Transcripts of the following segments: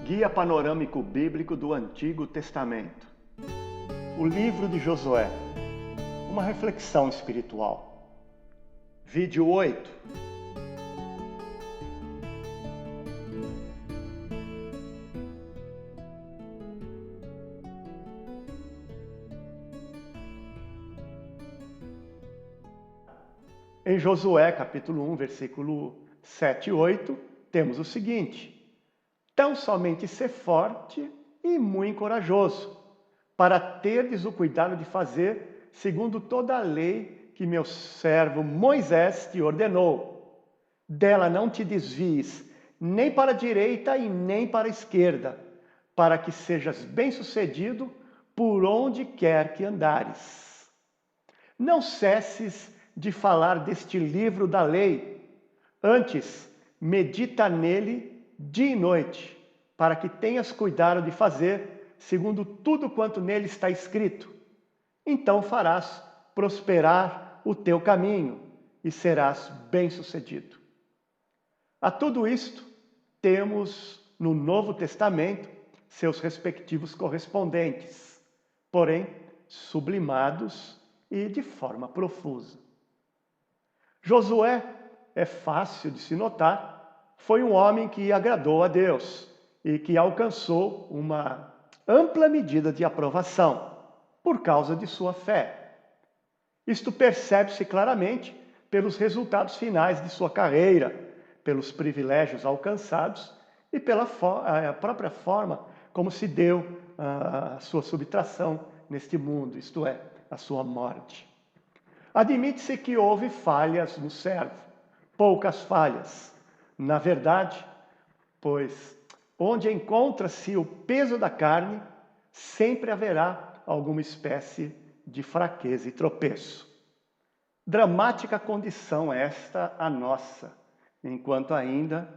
Guia Panorâmico Bíblico do Antigo Testamento. O livro de Josué. Uma reflexão espiritual. Vídeo 8. Em Josué, capítulo 1, versículo 7 e 8, temos o seguinte: tão somente ser forte e muito corajoso, para terdes o cuidado de fazer segundo toda a lei que meu servo Moisés te ordenou. Dela não te desvies, nem para a direita e nem para a esquerda, para que sejas bem-sucedido por onde quer que andares. Não cesses de falar deste livro da lei, antes medita nele dia e noite, para que tenhas cuidado de fazer segundo tudo quanto nele está escrito. Então farás prosperar o teu caminho e serás bem-sucedido. A tudo isto, temos no Novo Testamento seus respectivos correspondentes, porém sublimados e de forma profusa. Josué, é fácil de se notar, foi um homem que agradou a Deus e que alcançou uma ampla medida de aprovação por causa de sua fé. Isto percebe-se claramente pelos resultados finais de sua carreira, pelos privilégios alcançados e pela própria forma como se deu a sua subtração neste mundo, isto é, a sua morte. Admite-se que houve falhas no servo, poucas falhas. Na verdade, pois onde encontra-se o peso da carne, sempre haverá alguma espécie de fraqueza e tropeço. Dramática condição esta a nossa, enquanto ainda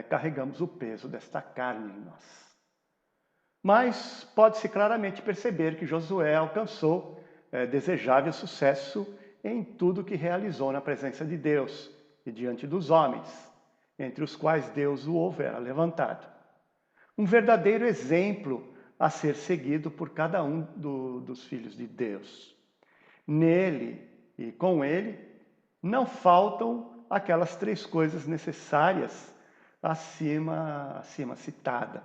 carregamos o peso desta carne em nós. Mas pode-se claramente perceber que Josué alcançou desejável sucesso em tudo que realizou na presença de Deus e diante dos homens, entre os quais Deus o houvera levantado. Um verdadeiro exemplo a ser seguido por cada um dos filhos de Deus. Nele e com ele não faltam aquelas três coisas necessárias acima citada.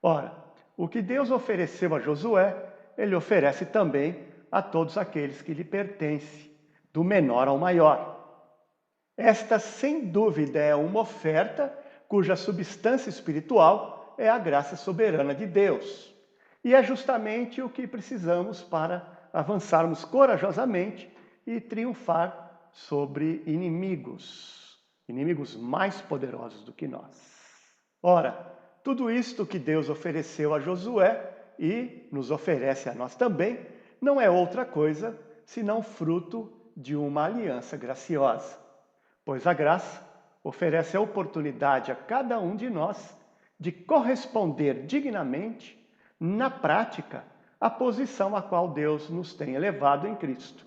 Ora, o que Deus ofereceu a Josué, ele oferece também a todos aqueles que lhe pertencem, do menor ao maior. Esta, sem dúvida, é uma oferta cuja substância espiritual é a graça soberana de Deus. E é justamente o que precisamos para avançarmos corajosamente e triunfar sobre inimigos mais poderosos do que nós. Ora, tudo isto que Deus ofereceu a Josué e nos oferece a nós também, não é outra coisa senão fruto de uma aliança graciosa. Pois a graça oferece a oportunidade a cada um de nós de corresponder dignamente, na prática, à posição a qual Deus nos tem elevado em Cristo.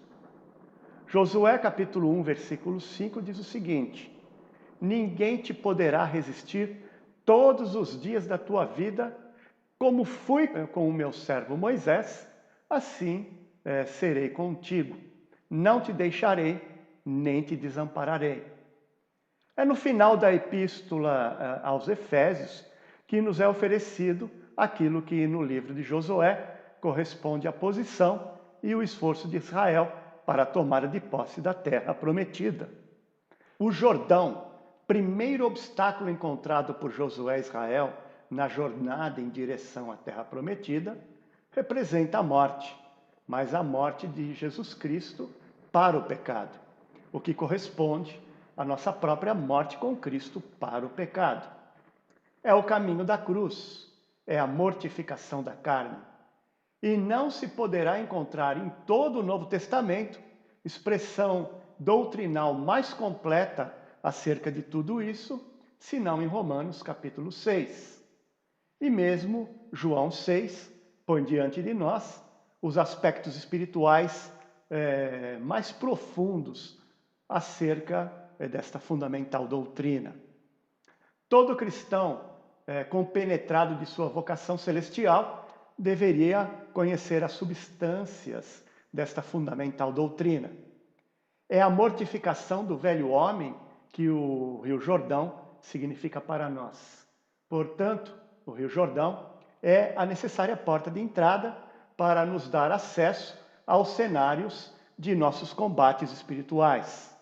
Josué capítulo 1, versículo 5 diz o seguinte: ninguém te poderá resistir todos os dias da tua vida, como fui com o meu servo Moisés, assim serei contigo. Não te deixarei, nem te desampararei. É no final da epístola aos Efésios que nos é oferecido aquilo que no livro de Josué corresponde à posição e o esforço de Israel para a tomada de posse da terra prometida. O Jordão, primeiro obstáculo encontrado por Josué e Israel na jornada em direção à terra prometida, representa a morte, mas a morte de Jesus Cristo para o pecado, o que corresponde à nossa própria morte com Cristo para o pecado. É o caminho da cruz, é a mortificação da carne. E não se poderá encontrar em todo o Novo Testamento expressão doutrinal mais completa acerca de tudo isso, senão em Romanos capítulo 6. E mesmo João 6 põe diante de nós os aspectos espirituais mais profundos acerca desta fundamental doutrina. Todo cristão compenetrado de sua vocação celestial, deveria conhecer as substâncias desta fundamental doutrina. É a mortificação do velho homem que o Rio Jordão significa para nós. Portanto, o Rio Jordão é a necessária porta de entrada para nos dar acesso aos cenários de nossos combates espirituais.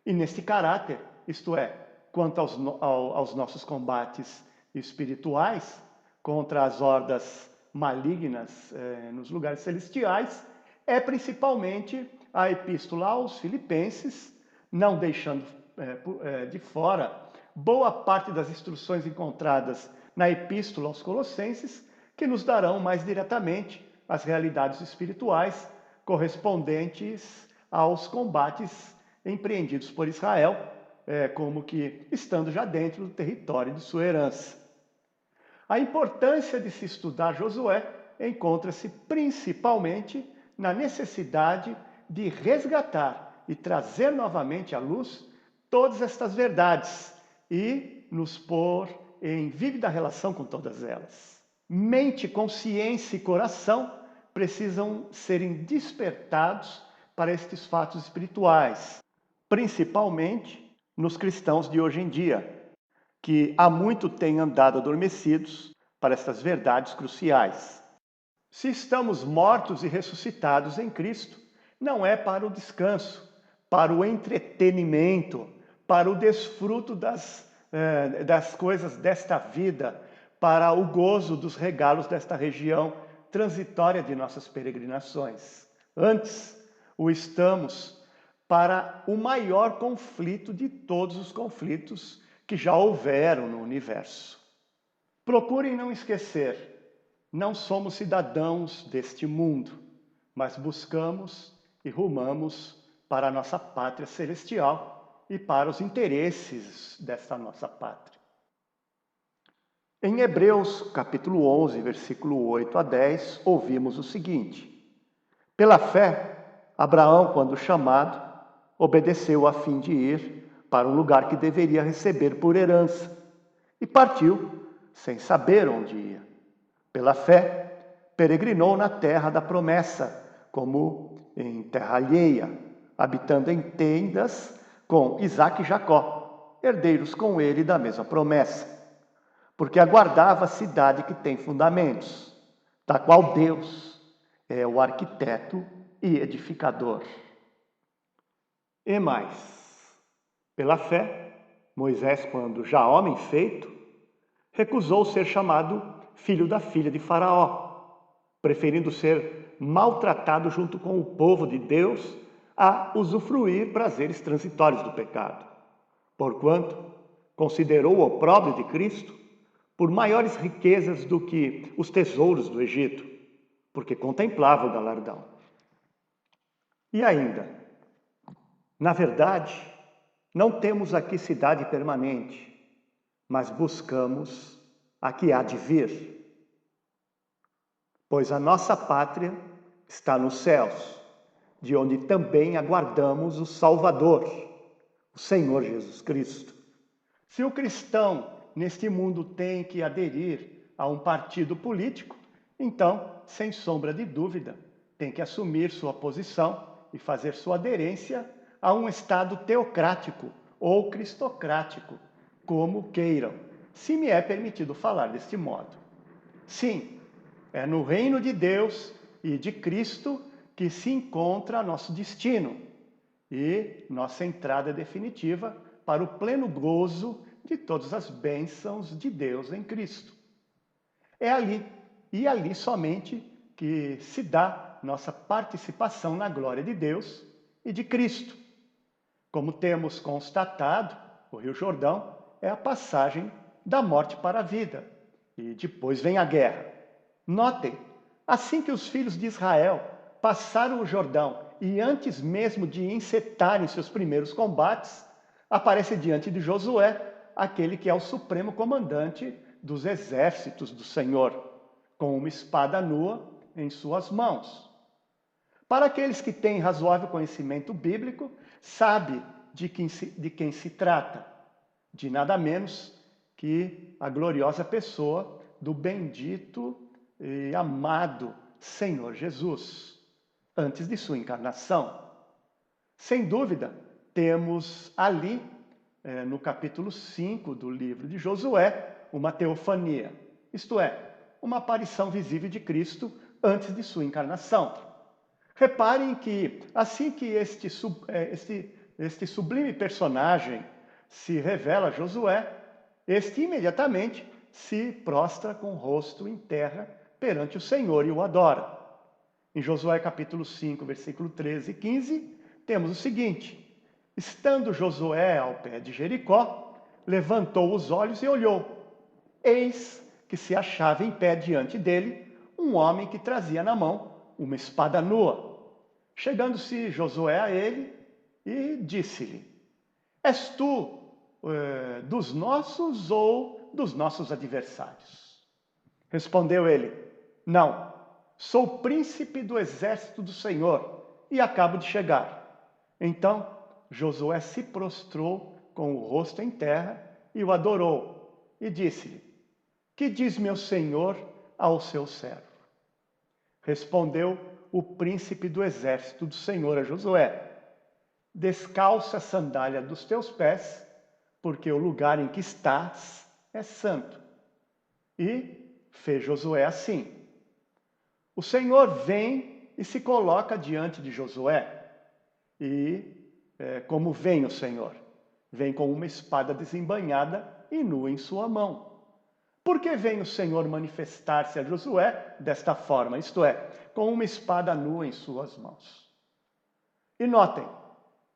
E neste caráter, isto é, quanto aos nossos combates espirituais contra as hordas malignas nos lugares celestiais, é principalmente a epístola aos Filipenses, não deixando de fora boa parte das instruções encontradas na epístola aos Colossenses, que nos darão mais diretamente as realidades espirituais correspondentes aos combates empreendidos por Israel, como que estando já dentro do território de sua herança. A importância de se estudar Josué encontra-se principalmente na necessidade de resgatar e trazer novamente à luz todas estas verdades e nos pôr em vívida relação com todas elas. Mente, consciência e coração precisam serem despertados para estes fatos espirituais, principalmente nos cristãos de hoje em dia, que há muito têm andado adormecidos para estas verdades cruciais. Se estamos mortos e ressuscitados em Cristo, não é para o descanso, para o entretenimento, para o desfruto das coisas desta vida, para o gozo dos regalos desta região transitória de nossas peregrinações. Antes, o estamos para o maior conflito de todos os conflitos que já houveram no universo. Procurem não esquecer, não somos cidadãos deste mundo, mas buscamos e rumamos para a nossa pátria celestial e para os interesses desta nossa pátria. Em Hebreus, capítulo 11, versículo 8 a 10, ouvimos o seguinte: pela fé, Abraão, quando chamado, obedeceu a fim de ir para um lugar que deveria receber por herança, e partiu, sem saber onde ia. Pela fé, peregrinou na terra da promessa, como em terra alheia, habitando em tendas com Isaque e Jacó, herdeiros com ele da mesma promessa, porque aguardava a cidade que tem fundamentos, da qual Deus é o arquiteto e edificador. E mais, pela fé, Moisés, quando já homem feito, recusou ser chamado filho da filha de Faraó, preferindo ser maltratado junto com o povo de Deus a usufruir prazeres transitórios do pecado, porquanto considerou o opróbrio de Cristo por maiores riquezas do que os tesouros do Egito, porque contemplava o galardão. E ainda, na verdade, não temos aqui cidade permanente, mas buscamos a que há de vir. Pois a nossa pátria está nos céus, de onde também aguardamos o Salvador, o Senhor Jesus Cristo. Se o cristão neste mundo tem que aderir a um partido político, então, sem sombra de dúvida, tem que assumir sua posição e fazer sua aderência a um Estado teocrático ou cristocrático, como queiram, se me é permitido falar deste modo. Sim, é no reino de Deus e de Cristo que se encontra nosso destino e nossa entrada definitiva para o pleno gozo de todas as bênçãos de Deus em Cristo. É ali, e ali somente, que se dá nossa participação na glória de Deus e de Cristo. Como temos constatado, o Rio Jordão é a passagem da morte para a vida, e depois vem a guerra. Notem, assim que os filhos de Israel passaram o Jordão e antes mesmo de encetarem seus primeiros combates, aparece diante de Josué aquele que é o supremo comandante dos exércitos do Senhor, com uma espada nua em suas mãos. Para aqueles que têm razoável conhecimento bíblico, sabe de quem se trata, de nada menos que a gloriosa pessoa do bendito e amado Senhor Jesus, antes de sua encarnação. Sem dúvida, temos ali, no capítulo 5 do livro de Josué, uma teofania, isto é, uma aparição visível de Cristo antes de sua encarnação. Reparem que, assim que este sublime personagem se revela a Josué, este imediatamente se prostra com o rosto em terra perante o Senhor e o adora. Em Josué capítulo 5, versículo 13 e 15, temos o seguinte: estando Josué ao pé de Jericó, levantou os olhos e olhou. Eis que se achava em pé diante dele um homem que trazia na mão uma espada nua. Chegando-se Josué a ele e disse-lhe: és tu dos nossos ou dos nossos adversários? Respondeu ele: não, sou príncipe do exército do Senhor e acabo de chegar. Então Josué se prostrou com o rosto em terra e o adorou e disse-lhe: que diz meu senhor ao seu servo? Respondeu o príncipe do exército do Senhor a Josué: descalça a sandália dos teus pés, porque o lugar em que estás é santo. E fez Josué assim. O Senhor vem e se coloca diante de Josué. E como vem o Senhor? Vem com uma espada desembainhada e nua em sua mão. Por que vem o Senhor manifestar-se a Josué desta forma, isto é, com uma espada nua em suas mãos? E notem,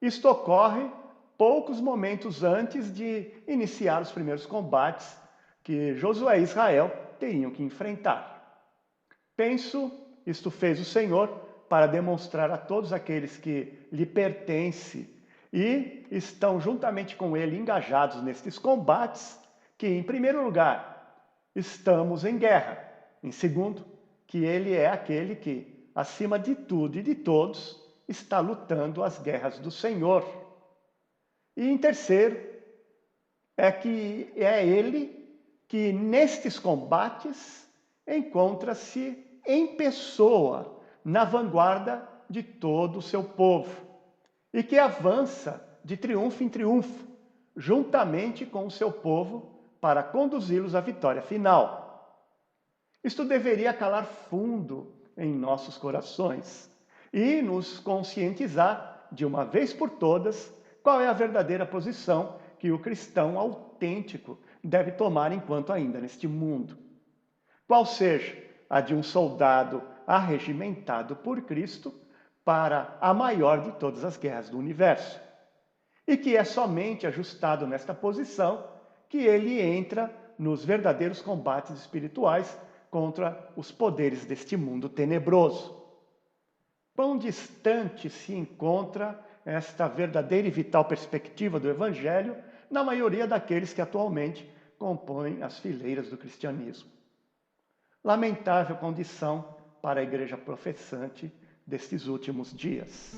isto ocorre poucos momentos antes de iniciar os primeiros combates que Josué e Israel teriam que enfrentar. Penso, isto fez o Senhor para demonstrar a todos aqueles que lhe pertencem e estão juntamente com ele engajados nestes combates, que em primeiro lugar, estamos em guerra. Em segundo, que ele é aquele que, acima de tudo e de todos, está lutando as guerras do Senhor. E em terceiro, é que é ele que nestes combates encontra-se em pessoa na vanguarda de todo o seu povo e que avança de triunfo em triunfo, juntamente com o seu povo, para conduzi-los à vitória final. Isto deveria calar fundo em nossos corações e nos conscientizar, de uma vez por todas, qual é a verdadeira posição que o cristão autêntico deve tomar enquanto ainda neste mundo. Qual seja a de um soldado arregimentado por Cristo para a maior de todas as guerras do universo. E que é somente ajustado nesta posição que ele entra nos verdadeiros combates espirituais contra os poderes deste mundo tenebroso. Quão distante se encontra esta verdadeira e vital perspectiva do Evangelho na maioria daqueles que atualmente compõem as fileiras do cristianismo. Lamentável condição para a igreja professante destes últimos dias.